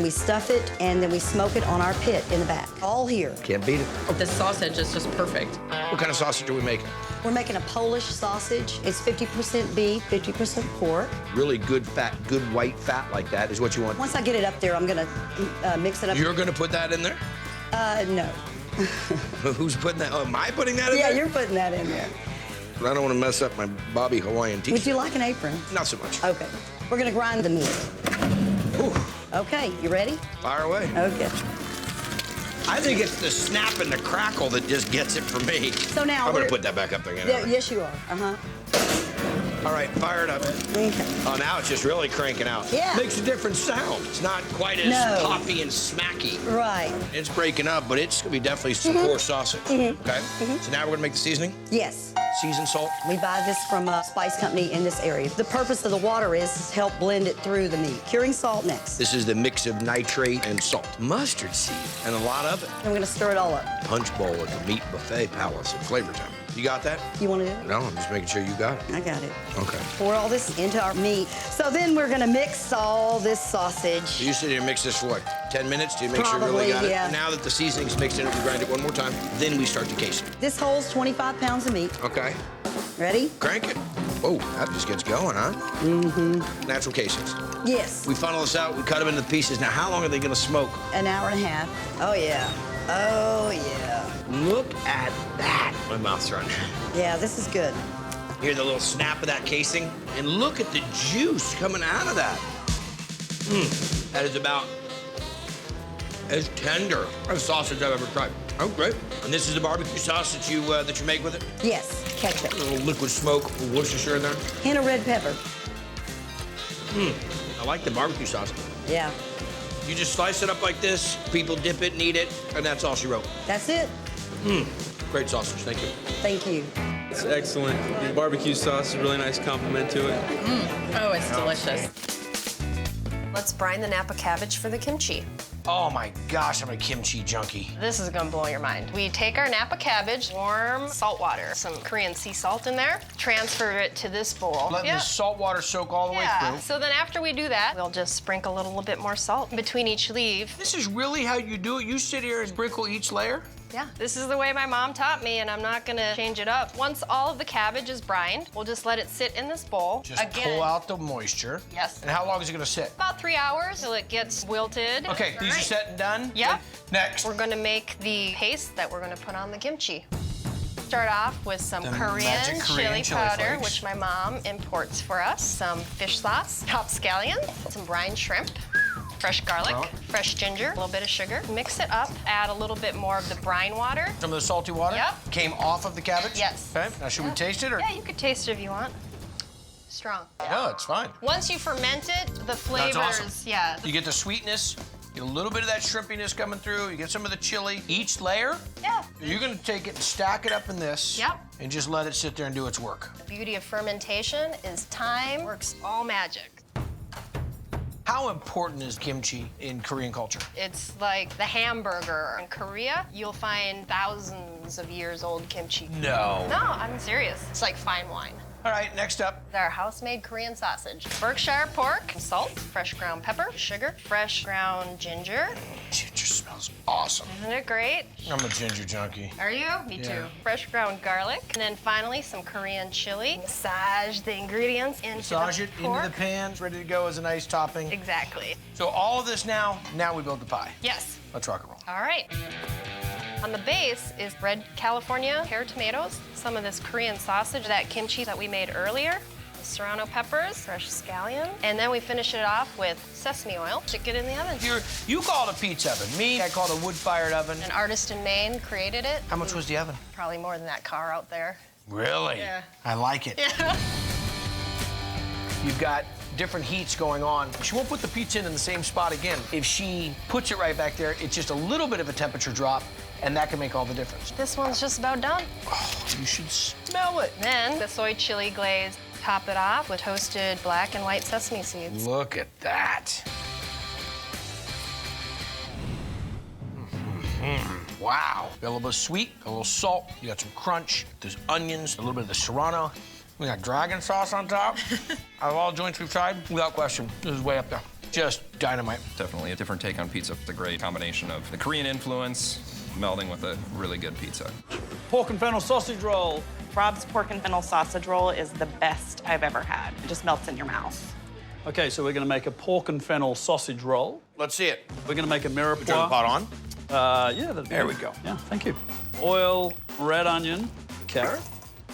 And we stuff it, and then we smoke it on our pit in the back. All here. Can't beat it. This sausage is just perfect. What kind of sausage are we making? We're making a Polish sausage. It's 50% beef, 50% pork. Really good fat, good white fat like that is what you want. Once I get it up there, I'm gonna mix it up. You're gonna put that in there? No. Who's putting that? Oh, am I putting that in there? Yeah, you're putting that in there. I don't want to mess up my Bobby Hawaiian t-shirt. Would you like an apron? Not so much. Okay. We're gonna grind the meat. Ooh. Okay, you ready? Fire away. Okay. I think it's the snap and the crackle that just gets it for me. So now I'm gonna put that back up there again. Yes, you are. All right, fire it up. Okay. Oh, now it's just really cranking out. Yeah. Makes a different sound. It's not quite as poppy and smacky. Right. It's breaking up, but it's gonna be definitely some core sausage. Okay? So now we're gonna make the seasoning? Yes. Seasoned salt? We buy this from a spice company in this area. The purpose of the water is to help blend it through the meat. Curing salt next. This is the mix of nitrate and salt. Mustard seed, and a lot of it. And we're gonna stir it all up. Punch bowl at the meat buffet palace at Flavor Time. You got that? You wanna do it? No, I'm just making sure you got it. I got it. Okay. Pour all this into our meat. So then we're gonna mix all this sausage. So you sit here and mix this for what, 10 minutes? Do you make sure you really got yeah. it? Now that the seasoning's mixed in, we grind it one more time. Then we start to case it. This holds 25 pounds of meat. Okay. Ready? Crank it. Oh, that just gets going, huh? Mm-hmm. Natural casings. Yes. We funnel this out, we cut them into pieces. Now, how long are they gonna smoke? An hour and a half. Oh, yeah. Oh, yeah. Look at that. My mouth's running. Yeah, this is good. Hear the little snap of that casing? And look at the juice coming out of that. That is about as tender as sausage I've ever tried. Oh, great. And this is the barbecue sauce that you make with it? Yes, ketchup. A little liquid smoke, Worcestershire in there. Hint of red pepper. I like the barbecue sauce. Yeah, You just slice it up like this, people dip it and eat it, and that's all she wrote. that's it. Great sausage, thank you. Thank you. It's excellent. The barbecue sauce is a really nice compliment to it. Oh, it's delicious. Let's brine the Napa cabbage for the kimchi. Oh my gosh, I'm a kimchi junkie. This is gonna blow your mind. We take our Napa cabbage, warm salt water, some Korean sea salt in there, transfer it to this bowl. Let the salt water soak all the way through. So then after we do that, we'll just sprinkle a little bit more salt between each leaf. This is really how you do it? You sit here and sprinkle each layer? Yeah, this is the way my mom taught me, and I'm not gonna change it up. Once all of the cabbage is brined, we'll just let it sit in this bowl. Just pull out the moisture. Yes. And how long is it gonna sit? About 3 hours till it gets wilted. Okay, these are set and done? Yeah. Okay. Next. We're gonna make the paste that we're gonna put on the kimchi. Start off with some The Korean magic Korean chili powder, flakes. which my mom imports for us, some fish sauce, chopped scallions, some brine shrimp, fresh garlic, fresh ginger, a little bit of sugar. Mix it up, add a little bit more of the brine water. Some of the salty water? Yep. Came off of the cabbage? Yes. Okay, now should we taste it or? Yeah, you could taste it if you want. Strong. No, it's fine. Once you ferment it, the flavors, awesome. yeah. You get the sweetness, get a little bit of that shrimpiness coming through, you get some of the chili. Each layer, Yeah. you're gonna take it and stack it up in this. Yep. And just let it sit there and do its work. The beauty of fermentation is time works all magic. How important is kimchi in Korean culture? It's like the hamburger. In Korea, you'll find thousands of years old kimchi. No. No, I'm serious. It's like fine wine. All right, next up. Our house-made Korean sausage. Berkshire pork, salt, fresh ground pepper, sugar, fresh ground ginger. Ginger smells awesome. Isn't it great? I'm a ginger junkie. Are you? Me too. Fresh ground garlic. And then finally, some Korean chili. Massage the ingredients into Massage the it pork. into the pan, it's ready to go as a nice topping. Exactly. So all of this now we build the pie. Yes. Let's rock and roll. All right. On the base is red California pear tomatoes, some of this Korean sausage, that kimchi that we made earlier, the serrano peppers, fresh scallion, and then we finish it off with sesame oil. Stick it in the oven. You call it a pizza oven. Me, I call it a wood-fired oven. An artist in Maine created it. How much was the oven? Probably more than that car out there. Really? Yeah. I like it. Yeah. You've got different heats going on. She won't put the pizza in the same spot again. If she puts it right back there, it's just a little bit of a temperature drop, and that can make all the difference. This one's just about done. Oh, you should smell it. Then the soy chili glaze. Top it off with toasted black and white sesame seeds. Look at that. Wow. Got a little bit of sweet, a little salt, you got some crunch, there's onions, a little bit of the serrano. We got dragon sauce on top. Out of all joints we've tried, without question, this is way up there. Just dynamite. Definitely a different take on pizza. It's a great combination of the Korean influence melding with a really good pizza. Pork and fennel sausage roll. Rob's pork and fennel sausage roll is the best I've ever had. It just melts in your mouth. Okay, so we're gonna make a pork and fennel sausage roll. Let's see it. We're gonna make a mirepoix. We turn the pot on. Yeah, that'd be There good. we go. Yeah, thank you. Oil, red onion, carrot,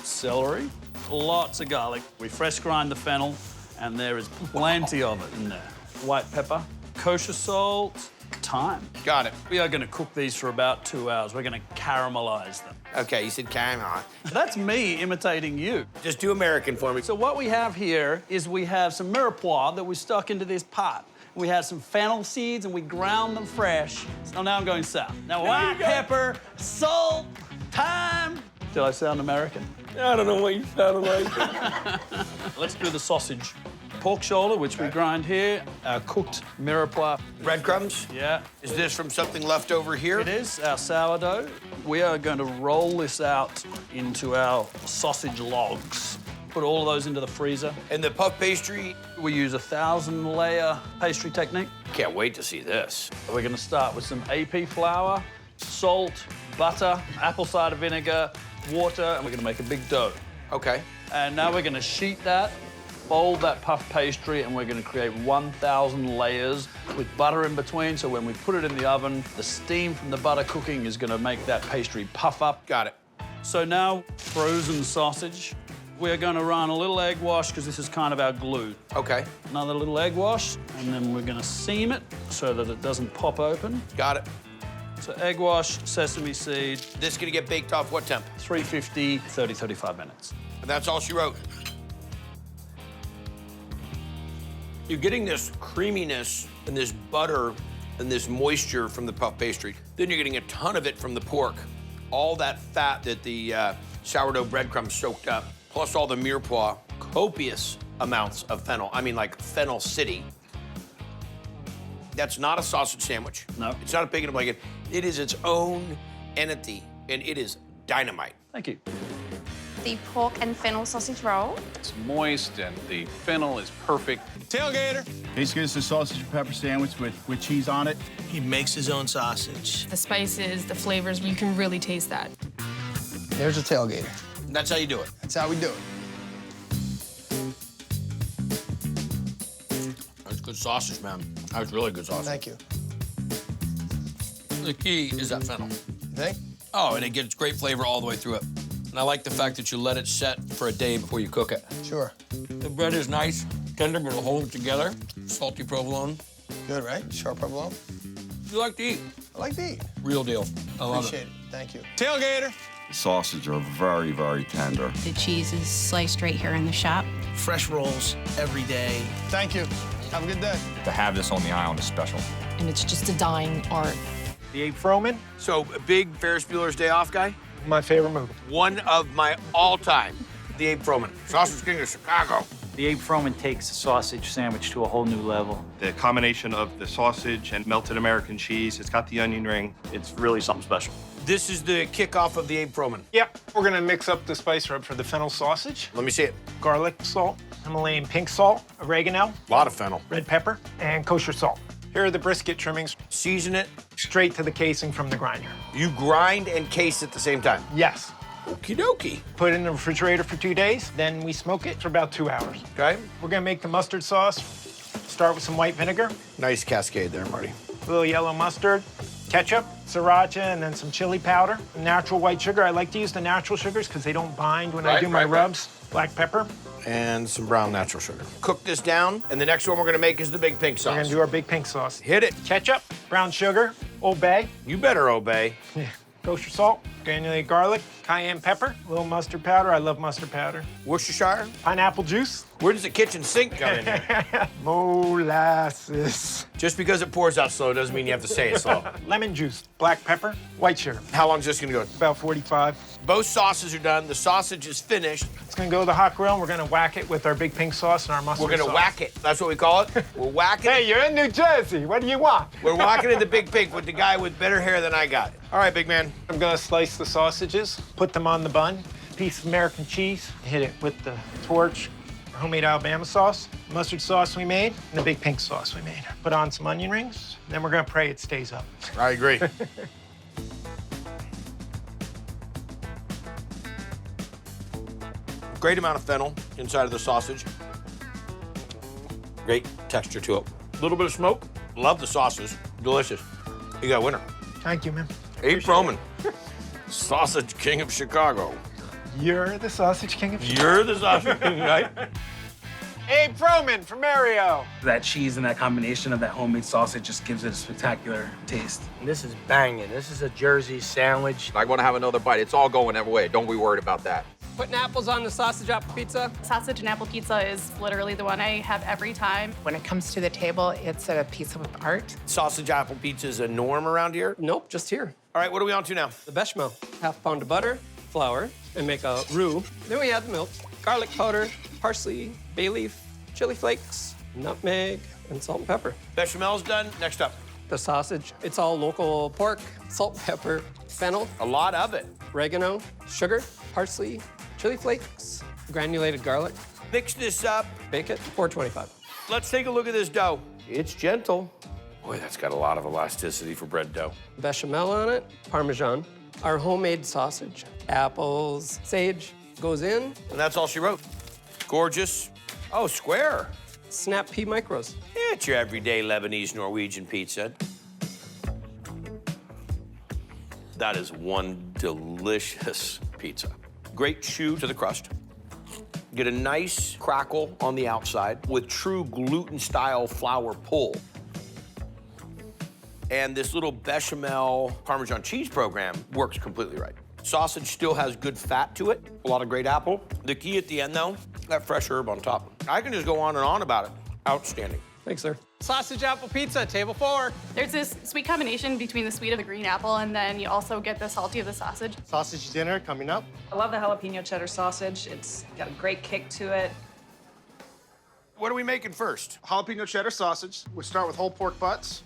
celery, lots of garlic. We fresh grind the fennel, and there is plenty of it in there. White pepper, kosher salt, thyme. Got it. We are gonna cook these for about 2 hours. We're gonna caramelize them. Okay, you said caramel. That's me imitating you. Just do American for me. So what we have here is we have some mirepoix that we stuck into this pot. We had some fennel seeds and we ground them fresh. So now I'm going south. Now white pepper, salt, thyme. Did I sound American? I don't know what you sounded like. Let's do the sausage. Pork shoulder, which we grind here. Our cooked mirepoix. Breadcrumbs? Yeah. Is this from something left over here? It is our sourdough. We are going to roll this out into our sausage logs. Put all of those into the freezer. And the puff pastry? We use a 1,000-layer pastry technique. Can't wait to see this. We're gonna start with some AP flour, salt, butter, apple cider vinegar, water, and we're gonna make a big dough. Okay. And now we're gonna sheet that, fold that puff pastry, and we're gonna create 1,000 layers with butter in between, so when we put it in the oven, the steam from the butter cooking is gonna make that pastry puff up. Got it. So now, frozen sausage. We're gonna run a little egg wash, because this is kind of our glue. Okay. Another little egg wash, and then we're gonna seam it so that it doesn't pop open. Got it. So egg wash, sesame seed, This is gonna get baked off what temp? 350, 30, 35 minutes. And that's all she wrote. You're getting this creaminess and this butter and this moisture from the puff pastry. Then you're getting a ton of it from the pork. All that fat that the sourdough breadcrumbs soaked up, plus all the mirepoix, copious amounts of fennel. I mean, like Fennel City. That's not a sausage sandwich. No. It's not a pig in a blanket. It is its own entity, and it is dynamite. Thank you. The pork and fennel sausage roll. It's moist and the fennel is perfect. Tailgater. Basically, it's a sausage and pepper sandwich with cheese on it. He makes his own sausage. The spices, the flavors, you can really taste that. There's a tailgater. That's how you do it. That's how we do it. That's good sausage, man. That was really good sausage. Thank you. The key is that fennel. You think? Oh, and it gets great flavor all the way through it. And I like the fact that you let it set for a day before you cook it. Sure. The bread is nice, tender, but it'll hold it together. Salty provolone. Good, right? Sharp provolone. You like to eat. I like to eat. Real deal. I love Appreciate it. Thank you. Tailgater. The sausage are very, very tender. The cheese is sliced right here in the shop. Fresh rolls every day. Thank you. Have a good day. To have this on the island is special. And it's just a dying art. The Abe Froman, So, a big Ferris Bueller's Day Off guy? my favorite movie. One of my all-time, the Abe Froman. Sausage King of Chicago. The Abe Froman takes the sausage sandwich to a whole new level. The combination of the sausage and melted American cheese, it's got the onion ring. It's really something special. This is the kickoff of the Abe Froman. Yep, we're gonna mix up the spice rub for the fennel sausage. Let me see it. Garlic salt, Himalayan pink salt, oregano, A lot of fennel. red pepper, and kosher salt. Here are the brisket trimmings, Season it. straight to the casing from the grinder. You grind and case at the same time. Yes. Okie dokie. Put it in the refrigerator for 2 days, then we smoke it for about 2 hours. Okay. We're gonna make the mustard sauce. Start with some white vinegar, Nice cascade there, Marty. a little yellow mustard, ketchup, sriracha, and then some chili powder. Natural white sugar. I like to use the natural sugars because they don't bind when I do my rubs. Black pepper. And some brown natural sugar. Cook this down, and the next one we're gonna make is the big pink sauce. We're gonna do our big pink sauce. Hit it. Ketchup, brown sugar, Old Bay, You better obey. kosher salt, granulated garlic, cayenne pepper, a little mustard powder. I love mustard powder. Worcestershire. Pineapple juice, Where does the kitchen sink come in here? molasses, Just because it pours out slow doesn't mean you have to say it slow. lemon juice, black pepper, white sugar. How long is this gonna go? About 45. Both sauces are done. The sausage is finished. It's gonna go to the hot grill, and we're gonna whack it with our big pink sauce and our mustard We're gonna sauce. whack it. That's what we call it. We're whacking it. Hey, you're in New Jersey. What do you want? We're whacking it the big pink with the guy with better hair than I got. All right, big man. I'm gonna slice the sausages, put them on the bun, piece of American cheese, hit it with the torch, homemade Alabama sauce, mustard sauce we made, and the big pink sauce we made. Put on some onion rings, then we're gonna pray it stays up. I agree. Great amount of fennel inside of the sausage. Great texture to it. A little bit of smoke. Love the sauces. Delicious. You got a winner. Thank you, man. Abe Froman, Sausage King of Chicago. You're the sausage king of You're the sausage king, right? Abe Froman from Mario. That cheese and that combination of that homemade sausage just gives it a spectacular taste. This is banging. This is a Jersey sandwich. I want to have another bite. It's all going every way. Don't be worried about that. Putting apples on the sausage apple pizza. Sausage and apple pizza is literally the one I have every time. When it comes to the table, it's a piece of art. Sausage apple pizza is a norm around here? Nope, just here. All right, what are we on to now? The bechamel. Half a pound of butter, flour, and make a roux. Then we add the milk, garlic powder, parsley, bay leaf, chili flakes, nutmeg, and salt and pepper. Bechamel's done. Next up. The sausage, it's all local pork, salt, pepper, fennel. A lot of it. Oregano, sugar, parsley, chili flakes, granulated garlic. Mix this up. Bake it, $4.25. Let's take a look at this dough. It's gentle. Boy, that's got a lot of elasticity for bread dough. Bechamel on it, Parmesan, our homemade sausage, apples, sage, goes in. And that's all she wrote. Gorgeous. Oh, square. Snap pea micros. Yeah, it's your everyday Lebanese Norwegian pizza. That is one delicious pizza. Great chew to the crust. Get a nice crackle on the outside with true gluten-style flour pull. And this little bechamel Parmesan cheese program works completely right. Sausage still has good fat to it, a lot of great apple. The key at the end, though, that fresh herb on top. I can just go on and on about it. Outstanding. Thanks, sir. Sausage apple pizza, table 4. There's this sweet combination between the sweet of the green apple, and then you also get the salty of the sausage. Sausage dinner coming up. I love the jalapeno cheddar sausage. It's got a great kick to it. What are we making first? Jalapeno cheddar sausage. We start with whole pork butts,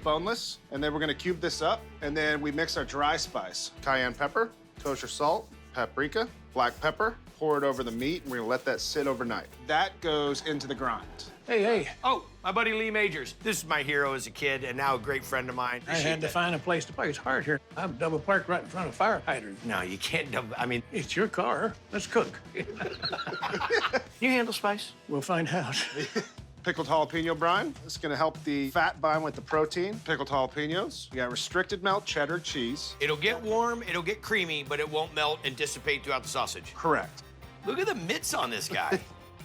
boneless, and then we're gonna cube this up, and then we mix our dry spice. Cayenne pepper, kosher salt, paprika, black pepper, pour it over the meat, and we're gonna let that sit overnight. That goes into the grind. Hey. Oh, my buddy Lee Majors. This is my hero as a kid and now a great friend of mine. I had to find a place to park. It's hard here. I'm double parked right in front of fire hydrant. No, you can't double, I mean. It's your car. Let's cook. You handle spice? We'll find out. Pickled jalapeno brine. This is gonna help the fat bind with the protein. Pickled jalapenos. We got restricted melt cheddar cheese. It'll get warm, it'll get creamy, but it won't melt and dissipate throughout the sausage. Correct. Look at the mitts on this guy.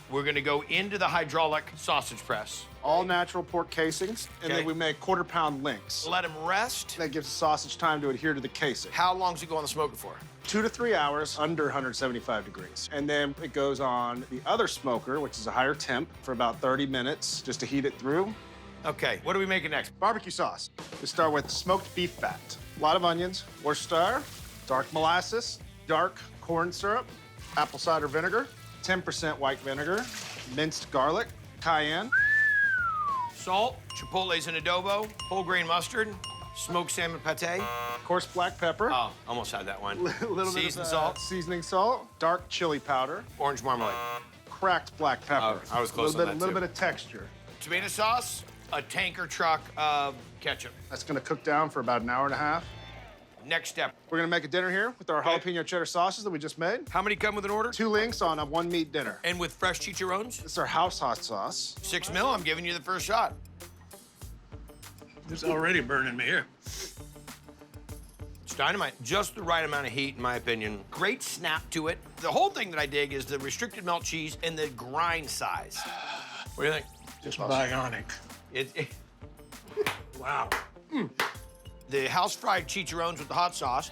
We're gonna go into the hydraulic sausage press. All natural pork casings, and then we make quarter-pound links. Let them rest. That gives the sausage time to adhere to the casing. How long does it go on the smoker for? 2 to 3 hours under 175 degrees. And then it goes on the other smoker, which is a higher temp, for about 30 minutes, just to heat it through. Okay, what are we making next? Barbecue sauce. We start with smoked beef fat. A lot of onions, Worcestershire, dark molasses, dark corn syrup, apple cider vinegar, 10% white vinegar, minced garlic, cayenne, salt, chipotles and adobo, whole grain mustard, smoked salmon pate, coarse black pepper. Oh, almost had that one. Little Seasoned bit of salt, seasoning salt, dark chili powder, orange marmalade, cracked black pepper. I was close on that, A little too. bit of texture. Tomato sauce, a tanker truck of ketchup. That's gonna cook down for about an hour and a half. Next step. We're gonna make a dinner here with our jalapeno cheddar sauces that we just made. How many come with an order? 2 links on a 1 meat dinner. And with fresh chicharrones? It's our house hot sauce. 6 mil, I'm giving you the first shot. It's already burning me here. It's dynamite. Just the right amount of heat, in my opinion. Great snap to it. The whole thing that I dig is the restricted melt cheese and the grind size. What do you think? Just bionic. Wow. The house-fried chicharrones with the hot sauce.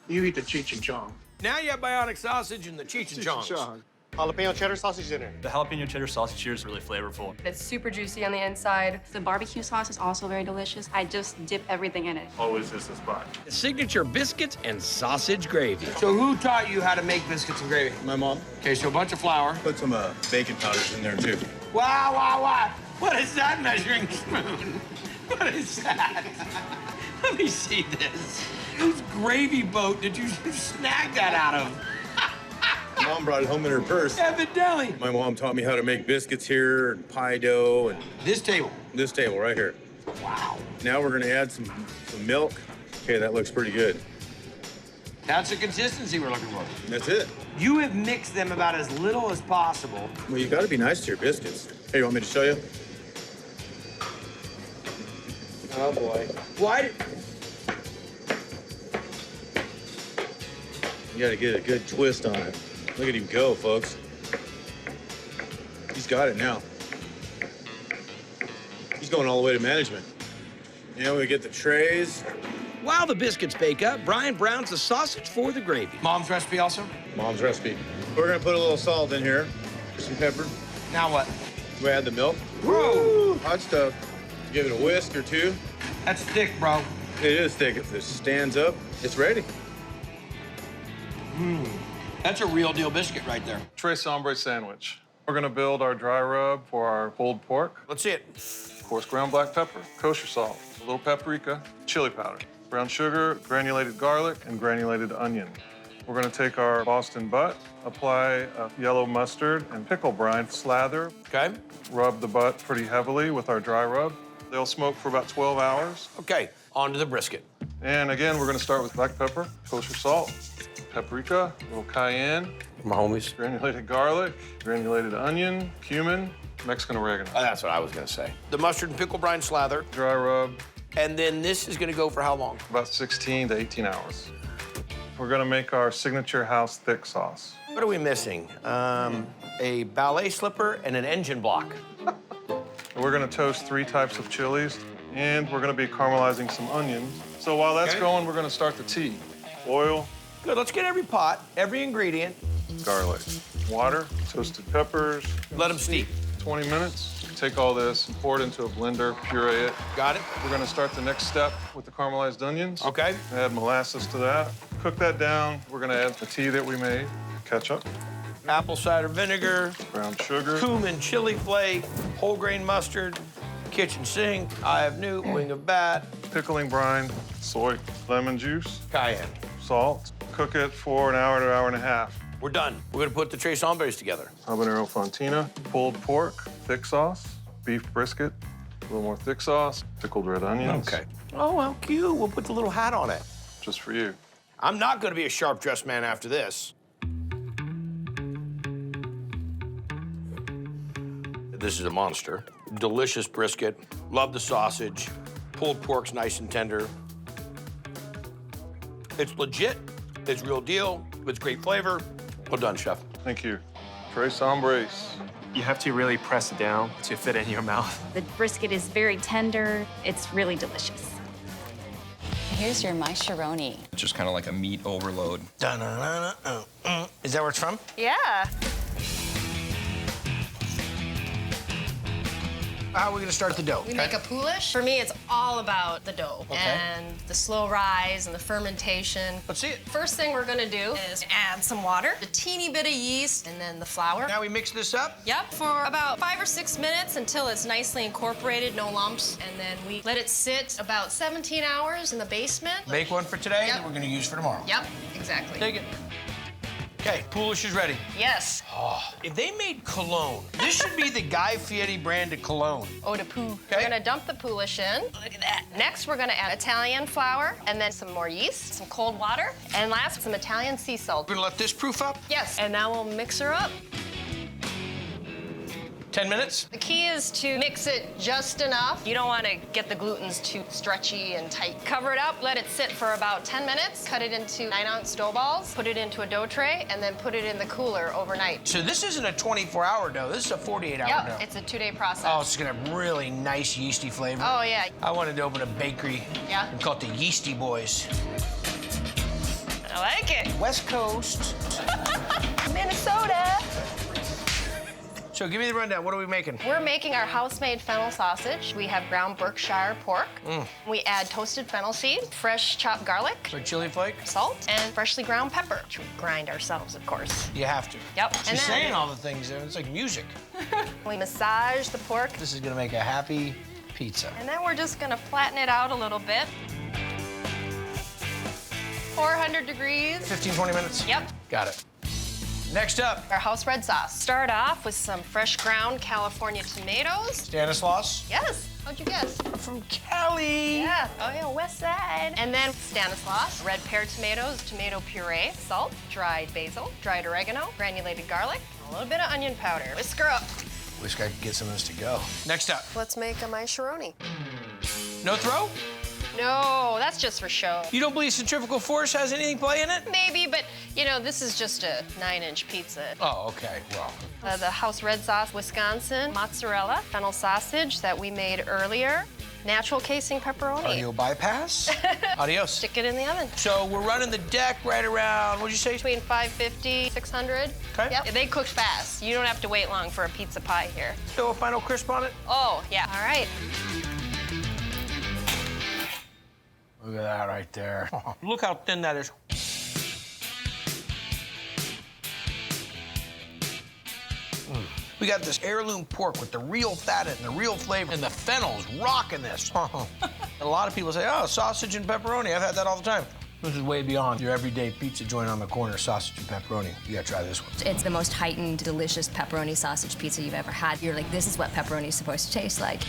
You eat the Cheech and Chong. Now you have bionic sausage and the Cheech and Chongs. Jalapeno cheddar sausage dinner. The jalapeno cheddar sausage here is really flavorful. It's super juicy on the inside. The barbecue sauce is also very delicious. I just dip everything in it. Always is the spot. Signature biscuits and sausage gravy. So who taught you how to make biscuits and gravy? My mom. Okay, so a bunch of flour. Put some bacon powders in there, too. Wow. What is that measuring spoon? What is that? Let me see this. Whose gravy boat did you snag that out of? Mom brought it home in her purse. Evidently. My mom taught me how to make biscuits here, and pie dough, and This table. this table right here. Wow. Now we're gonna add some milk. Okay, that looks pretty good. That's the consistency we're looking for. That's it. You have mixed them about as little as possible. Well, you gotta be nice to your biscuits. Hey, you want me to show you? Oh, boy. Why? You gotta get a good twist on it. Look at him go, folks. He's got it now. He's going all the way to management. Now we get the trays. While the biscuits bake up, Brian browns the sausage for the gravy. Mom's recipe also? Mom's recipe. We're gonna put a little salt in here, some pepper. Now what? We add the milk. Whoa! Hot stuff. Give it a whisk or two. That's thick, bro. It is thick. If this stands up, it's ready. That's a real deal biscuit right there. Tres hombre sandwich. We're gonna build our dry rub for our pulled pork. Let's see it. Coarse ground black pepper, kosher salt, a little paprika, chili powder, brown sugar, granulated garlic, and granulated onion. We're gonna take our Boston butt, apply a yellow mustard and pickle brine, slather. Okay. Rub the butt pretty heavily with our dry rub. They'll smoke for about 12 hours. Okay, on to the brisket. And again, we're gonna start with black pepper, kosher salt, paprika, a little cayenne. My homies. Granulated garlic, granulated onion, cumin, Mexican oregano. Oh, that's what I was gonna say. The mustard and pickle brine slather. Dry rub. And then this is gonna go for how long? About 16 to 18 hours. We're gonna make our signature house thick sauce. What are we missing? A ballet slipper and an engine block. We're gonna toast 3 types of chilies, and we're gonna be caramelizing some onions. So while that's going, we're gonna start the tea. Oil. Good, let's get every pot, every ingredient. Garlic. Water, toasted peppers. Let them steep. 20 minutes. Take all this and pour it into a blender, puree it. Got it. We're gonna start the next step with the caramelized onions. Okay. Add molasses to that. Cook that down. We're gonna add the tea that we made, ketchup, Apple cider vinegar, brown sugar, cumin, chili flake, whole grain mustard, kitchen sink, eye of newt, wing of bat, pickling brine, soy, lemon juice, cayenne. Salt. Cook it for an hour to an hour and a half. We're done. We're gonna put the tres hombres together. Habanero fontina, pulled pork, thick sauce, beef brisket, a little more thick sauce, pickled red onions. Okay. Oh, how cute. We'll put the little hat on it. Just for you. I'm not gonna be a sharp dressed man after this. This is a monster. Delicious brisket. Love the sausage. Pulled pork's nice and tender. It's legit. It's real deal. It's great flavor. Well done, chef. Thank you. Tres hombres. You have to really press it down to fit in your mouth. The brisket is very tender. It's really delicious. Here's your macaroni. Just kind of like a meat overload. Is that where it's from? Yeah. How are we gonna start the dough? We make a poulish. For me, it's all about the dough Okay. and the slow rise and the fermentation. Let's see it. First thing we're gonna do is add some water, a teeny bit of yeast, and then the flour. Now we mix this up? Yep, for about 5 or 6 minutes until it's nicely incorporated, no lumps, and then we let it sit about 17 hours in the basement. Make one for today Yep. that we're gonna use for tomorrow. Yep, exactly. Take it. Okay, poulish is ready. Yes. Oh, if they made cologne, this should be the Guy Fieri brand of cologne. Eau de pou. Okay. We're gonna dump the poulish in. Look at that. Next, we're gonna add Italian flour, and then some more yeast, some cold water, and last, some Italian sea salt. We're gonna let this proof up? Yes, and now we'll mix her up. 10 minutes? The key is to mix it just enough. You don't want to get the glutens too stretchy and tight. Cover it up, let it sit for about 10 minutes, cut it into 9-ounce dough balls, put it into a dough tray, and then put it in the cooler overnight. So this isn't a 24-hour dough, this is a 48-hour Yep, dough. it's a 2-day process. Oh, it's gonna have really nice yeasty flavor. Oh, yeah. I wanted to open a bakery. Yeah? And call it the Yeasty Boys. I like it. West Coast. Minnesota. So give me the rundown, what are we making? We're making our house-made fennel sausage. We have ground Berkshire pork. We add toasted fennel seed, fresh chopped garlic, So chili flake? salt, and freshly ground pepper, which we grind ourselves, of course. You have to. Yep. She's saying all the things there, it's like music. We massage the pork, This is gonna make a happy pizza. and then we're just gonna flatten it out a little bit. 400 degrees. 15, 20 minutes? Yep. Got it. Next up, Our house red sauce. Start off with some fresh ground California tomatoes. Stanislaus. Yes. How'd you guess? From Cali. Yeah. Oh, yeah, west side. And then Stanislaus, red pear tomatoes, tomato puree, salt, dried basil, dried oregano, granulated garlic, and a little bit of onion powder. Whisk her up. Wish I could get some of this to go. Next up. Let's make a macaroni. No throw? No, that's just for show. You don't believe centrifugal force has anything to play in it? Maybe, but you know, this is just a 9-inch pizza. Oh, okay. Well. The house red sauce, Wisconsin, mozzarella, Fennel sausage that we made earlier, natural casing pepperoni. Audio bypass. Adios. Stick it in the oven. So we're running the deck right around, what'd you say? Between 550, 600. Okay. Yep. They cook fast. You don't have to wait long for a pizza pie here. Still a final crisp on it? Oh, yeah. All right. Look at that right there. Look how thin that is. We got this heirloom pork with the real fat and the real flavor, and the fennel's rocking this. A lot of people say, oh, sausage and pepperoni. I've had that all the time. This is way beyond your everyday pizza joint on the corner, sausage and pepperoni. You gotta try this one. It's the most heightened, delicious pepperoni sausage pizza you've ever had. You're like, this is what pepperoni is supposed to taste like.